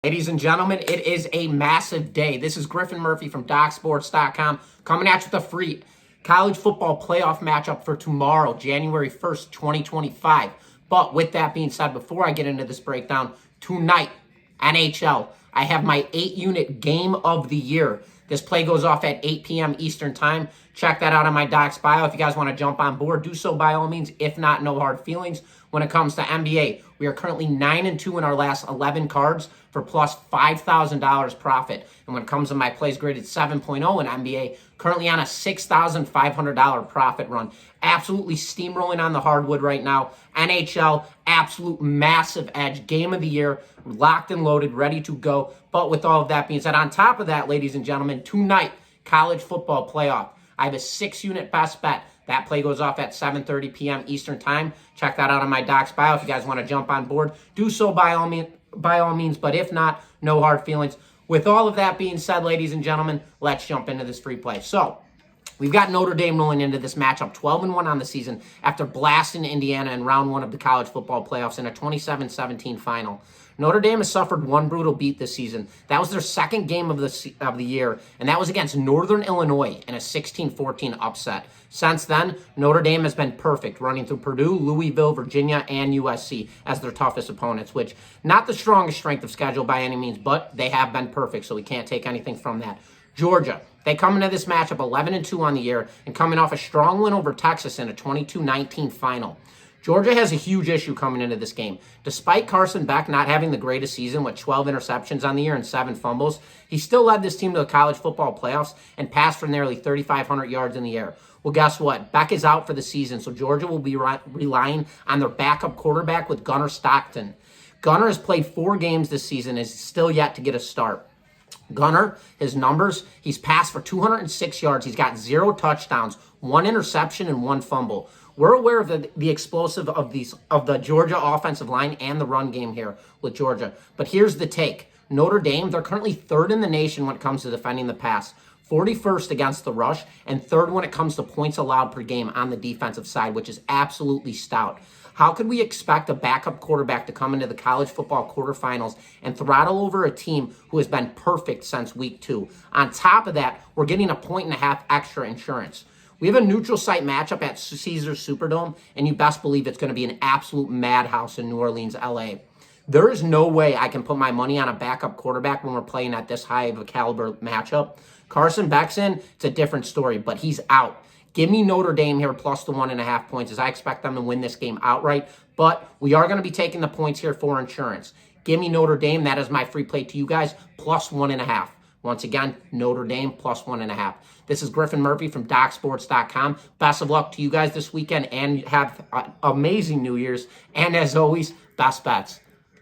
Ladies and gentlemen, it is a massive day. This is Griffin Murphy from DocSports.com coming at you with a free college football playoff matchup for tomorrow, January 1st, 2025. But with that being said, before I get into this breakdown, tonight, NHL, I have my 8-unit game of the year. This play goes off at 8 p.m. Eastern Time. Check that out on my Docs bio. If you guys want to jump on board, do so by all means. If not, no hard feelings. When it comes to NBA, we are currently 9-2 in our last 11 cards for plus $5,000 profit. And when it comes to my plays graded 7.0 in NBA, currently on a $6,500 profit run. Absolutely steamrolling on the hardwood right now. NHL, absolute massive edge. Game of the year, locked and loaded, ready to go. But with all of that being said, on top of that, ladies and gentlemen, tonight, college football playoff. I have a 6-unit best bet. That play goes off at 7:30 p.m. Eastern Time. Check that out on my Docs bio. If you guys want to jump on board, do so by all means. But if not, no hard feelings. With all of that being said, ladies and gentlemen, let's jump into this free play. So, we've got Notre Dame rolling into this matchup 12-1 on the season after blasting Indiana in round one of the college football playoffs in a 27-17 final. Notre Dame has suffered one brutal beat this season. That was their second game of the year, and that was against Northern Illinois in a 16-14 upset. Since then, Notre Dame has been perfect, running through Purdue, Louisville, Virginia, and USC as their toughest opponents, which not the strongest strength of schedule by any means, but they have been perfect, so we can't take anything from that. Georgia, they come into this matchup 11-2 on the year and coming off a strong win over Texas in a 22-19 final. Georgia has a huge issue coming into this game. Despite Carson Beck not having the greatest season with 12 interceptions on the year and 7 fumbles, he still led this team to the college football playoffs and passed for nearly 3,500 yards in the air. Well, guess what? Beck is out for the season, so Georgia will be relying on their backup quarterback with Gunnar Stockton. Gunnar has played 4 games this season and is still yet to get a start. Gunnar, his numbers, he's passed for 206 yards. He's got 0 touchdowns, 1 interception, and 1 fumble. We're aware of the explosive of the Georgia offensive line and the run game here with Georgia. But here's the take. Notre Dame, they're currently 3rd in the nation when it comes to defending the pass. 41st against the rush, and 3rd when it comes to points allowed per game on the defensive side, which is absolutely stout. How could we expect a backup quarterback to come into the college football quarterfinals and throttle over a team who has been perfect since week 2? On top of that, we're getting a 1.5 extra insurance. We have a neutral site matchup at Caesars Superdome, and you best believe it's going to be an absolute madhouse in New Orleans, LA. There is no way I can put my money on a backup quarterback when we're playing at this high of a caliber matchup. Carson Beck's in, it's a different story, but he's out. Give me Notre Dame here plus the 1.5 points as I expect them to win this game outright, but we are going to be taking the points here for insurance. Give me Notre Dame. That is my free play to you guys, plus 1.5. Once again, Notre Dame plus 1.5. This is Griffin Murphy from DocSports.com. Best of luck to you guys this weekend and have an amazing New Year's. And as always, best bets.